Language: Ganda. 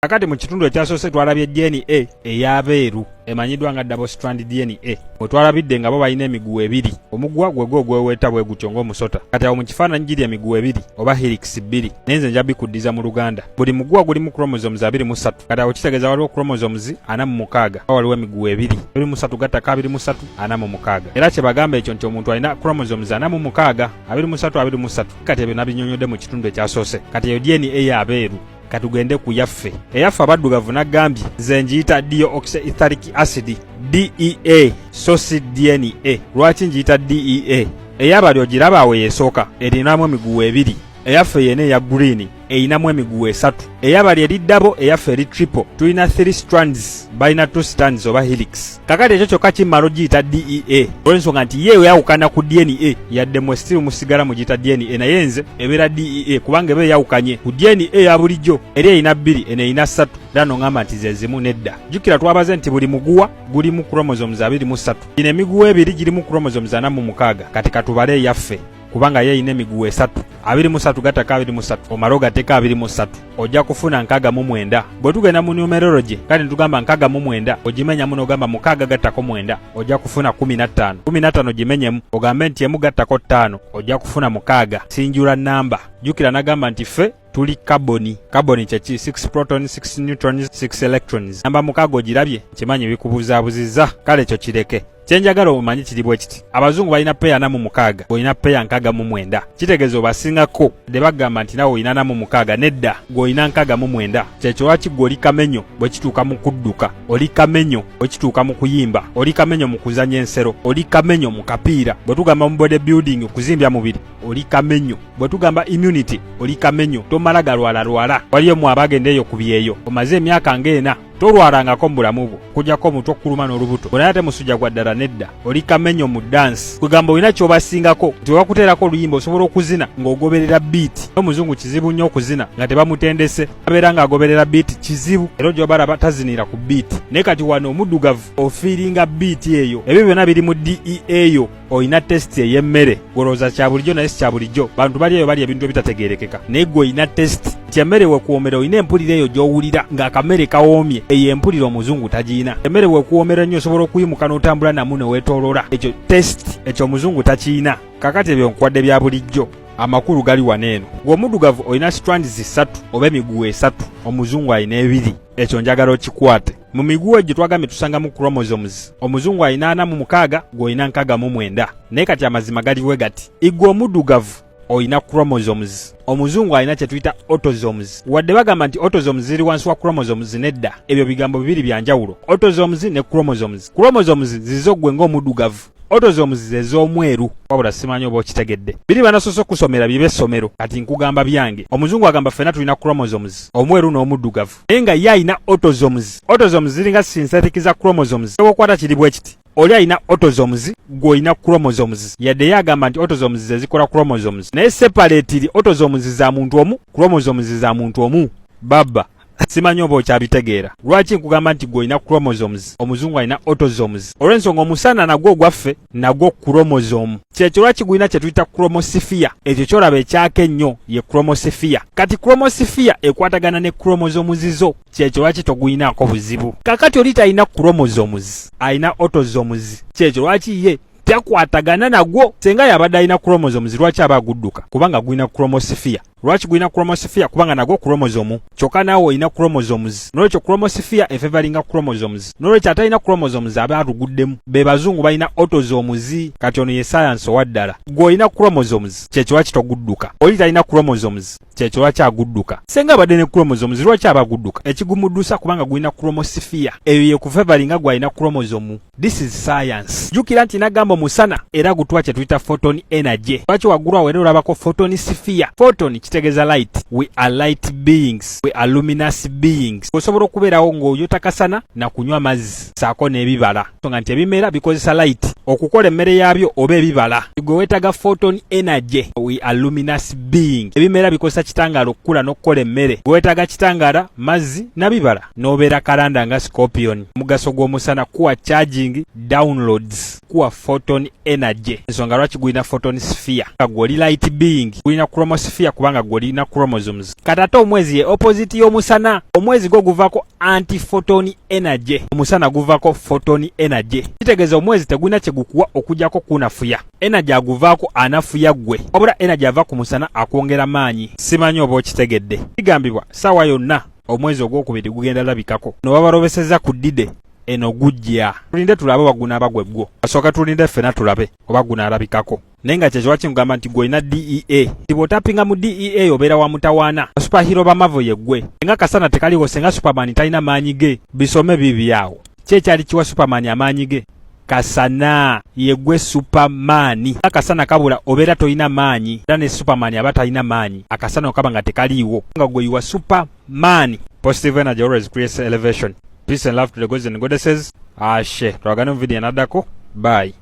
Kakati mu kitundu ekyasoose twalabye DNA ey'abeeru emanyiddwa nga double strand DNA. Bwe twalabidde nga bo balina emiguwa ebiri, omuguwa gwe gweweeta bwe gutyo ng'omusota. Kati awo mu kifaananyi giri emiguwa ebiri oba helix bbiri, naye nze nja bikuddiza mu Luganda. Buli muguwa gulimu chromosomes 23. Kati awo kitegeeza waliwo chromosomes 46, waliwo emiguwa ebiri, 23 gattako 23, 46. Era kye bagamba ekyo nti omuntu alina chromosomes 46, 23. Kati ebyo nabinyonyodde mu kitundu ekyasoose. Kati eyo DNA ey'abeeru. Katugende ku yaffe. Eyaffe abaddugavu nagambye nze njiyita deoxyetheric acid DEA, source DNA. Lwaki njiyita DEA? Eyabali ogiraba awo yeesooka erinamu emiguwa ebiri. Eyaffe yene eya green eyinamu emiguwa 3. Eyabali eri double, eyaffe eri triple. Tulina 3 strands, balina 2 strands oba helix. Kakati ekyo kyokka kimmala ogiyita DEA olw'ensonga nti ye eyawukana ku DNA yadde mwe still musigala mugiyita DNA, naye nze ebeera DEA kubanga eba eyawukanye ku DNA ya bulijjo. Eri eyina 2 eno eyina 3, era n'ongamba nti ze zimu nedda. Jjukira twabaze nti buli muguwa gulimu chromosomes 23. Gino emiguwa ebiri girimu chromosomes 46. Kati katubale eyaffe kubanga ye ine emiguwa 3, 23 gattako 23, omala ogateeka 23, ojja kufuna 69. Bwe tugenda mu numerology kati ntugamba 69 ogimenya muno ogamba 6 gattako 9 ojja kufuna 15. 15 gimenyemu ogambe nti emu gattako 5 ojja kufuna 6. Sinjula namba. Jjukira nagamba nti ffe tuli kaboni. Kaboni kyeki 6 protons, 6 neutrons, 6 electrons. Namba 6 ogirabye kimanyi bikubuzaabuzizza, kale ekyo kireke. Kyenjagala omanyi kiri bwe kiti. Abazungu balina peya 46, olina peya 69. Kitegeeza obasingako de bagamba nti nawe olina 46, nedda gw'olina 69. Kyekyo lwaki gw'oli kamenyo bwe kituuka mu kudduka, oli kamenyo bwe kituuka mu kuyimba, oli kamenyo mu kuzanya ensero, oli kamenyo mu kapiira. Bwe tugamba mu body building kuzimbya mubiri, oli kamenyo. Bwe tugamba immunity, oli kamenyo. Tomala galwala. Waliyo mu abagenda eyo ku byeyo omaze emyaka ng'ena tolwalangako mu bulamu bwo kujjako omutwe okuluma n'olubuto. Bwe ate musujja gwa ddala nedda, oli kamenyo mu dansi. Kugamba olina ky'obasingako nti wakuteerako oluyimba osobola okuzina ng'ogoberera biiti. Omuzungu kizibu nnyo okuzina nga tebamutendese, abeera ng'agoberera biiti kizibu, era gy'obalaba tazinira ku biiti. Naye kati wano omuddugavu ofiiringa biiti eyo. Ebyo byonna biri mu DEA eyo. Oyina test ey'emmere, golooza kya bulijjo naye si kya bulijjo. Bantu bali eyo bali ebintu ebitategeerekeka, naye gwe oyina test nti emmere wekuwoomera olina empulira eyo gy'owulira ng'akamere kawoomye. Eyo empulira omuzungu tagiina. Emmere wekuwoomera nnyo osobola okuyimuka n'otambula namu ne weetoolola. Ekyo test ekyo omuzungu takiina. Kakati ebyo nkwadde bya bulijjo. Amakulu gali waneeno. Ng'omuddugavu olina strands 3 oba emiguwa 3, omuzungu alina 2. Ekyo njagala okikwate. Mu miguwa gye twagambye tusangamu chromosomes. Omuzungu alina 46, gw'olina 69. Naye kati amazima galiwe gati. Igwe omuddugavu olina chromosomes. Omuzungu alina kye tuyita autosomes. Wadde bagamba nti autosomes ziri wansi wa chromosomes, nedda. Ebyo bigambo bibiri bya njawulo. Autosomes ne chromosomes. Chromosomes zizo gwe ng'omuddugavu. Autosomes ze z'omweru, wabula simanyi oba okitegedde. Biri banasoose okusomera bibe essomero, kati nkugamba byange. Omuzungu agamba ffenna tulina chromosomes, omweru n'omuddugavu. Naye nga ye alina autosomes. Autosomes ziringa synthetic za chromosomes. Okwata kiri bwe kiti. Oli alina autosomes, gw'olina chromosomes. Yadde ye agamba nti autosomes ze zikola chromosomes. Naye separately autosomes za muntu omu, chromosomes za muntu omu. Baba simanyi oba okyabitegeera. Lwaki nkugamba nti gw'olina chromosomes, omuzungu alina autosomes? Olw'ensonga omusana nagwo ogwaffe nagwo chromosome. Kyekyo lwaki gwina kye tuyita chromosphere. Ekyo kyolaba ekyaka ennyo ye chromosphere. Kati chromosphere ekwatagana ne chromosomes zo. Kyekyo lwaki togwinaako buzibu. Kakati oli talina chromosomes, alina autosomes. Kyekyo lwaki ye takwatagana nagwo. Senga yabadde alina chromosomes, lwaki aba agudduka? Kubanga gwina chromosphere. Lwaki gwina chromosphere? Kubanga nagwo chromosome. Kyokka naawe olina chromosomes. N'olwekyo chromosphere efevalinga chromosomes. N'olwekyo atalina chromosomes aba atuguddemu. Be bazungu balina autosomes. Kati ono ye science owaddala. Gwe olina chromosomes, kyekyo lwaki togudduka? Oli talina chromosomes, kyekyo lwaki agudduka? Senga abadde ne chromosomes, lwaki aba agudduka? Ekigumuddusa kubanga gwina chromosphere. Eyo ye kufevalinga gwalina chromosome. This is science. Jjukira nti nagamba omusana era gutwa kye tuyita photon energy. Lwaki waggulwawo era olabako photon sphere. Photon kitegeeza light. We are light beings. We are luminous beings. Osobola okubeerawo ng'oyota kasana na kunywa mazzi saako n'ebibala. Songa nti ebimera bikozesa light okukola emmere yaabyo oba ebibala. Gwe weetaaga photon energy. We are luminous beings. Ebimera bikozesa kitangaala okukula n'okukola emmere. Gwe weetaaga kitangaala, mazzi na bibala. N'obeera kalanda nga scorpion. Mugaso gw'omusana kuwa charging downloads. Kuwa photon energy. Ensonga lwaki gwina photon sphere. Gwe oli light being. Gwina chromosphere kubanga nga gwolina chromosomes. Kati ate omwezi ye opposite y'omusana. Omwezi gwo guvaako anti-photon energy. Omusana guvaako photon energy. Kitegeeza omwezi tegulina kye gukuwa okujjako kunafuya. Energy aguvaako anafuya gwe. Wabula energy ava ku musana akwongera maanyi. Simanyi oba okitegedde. Kigambibwa ssaawa yonna omwezi ogwokubiri gugenda labikako. No babalobeseza ku ddide eno gujja. Tulinde tulabe wagunaaba gwe gwo. Asooka tulinde ffena tulabe oba gunaalabikako. Naye nga kyekyo wakingamba nti gw'olina DEA. Nti bw'otappinga mu DEA obeera wa mutawaana. Superhero ba Marvel ye ggwe. Senga kasana tekaliwo, senga Superman talina maanyi ge. Bisome bibi awo. Ki ekyali kiwa Superman amaanyi ge? Kasana ye ggwe Superman. Akasana kabula obeera toyina maanyi. Era ne Superman aba talina maanyi. Akasana okaba nga tekaliiwo. Nga gwe yiwa Superman. Positive energy always creates elevation. Peace and love to the gods and goddesses. Ashe. Twagana mu video anaddako. Bye.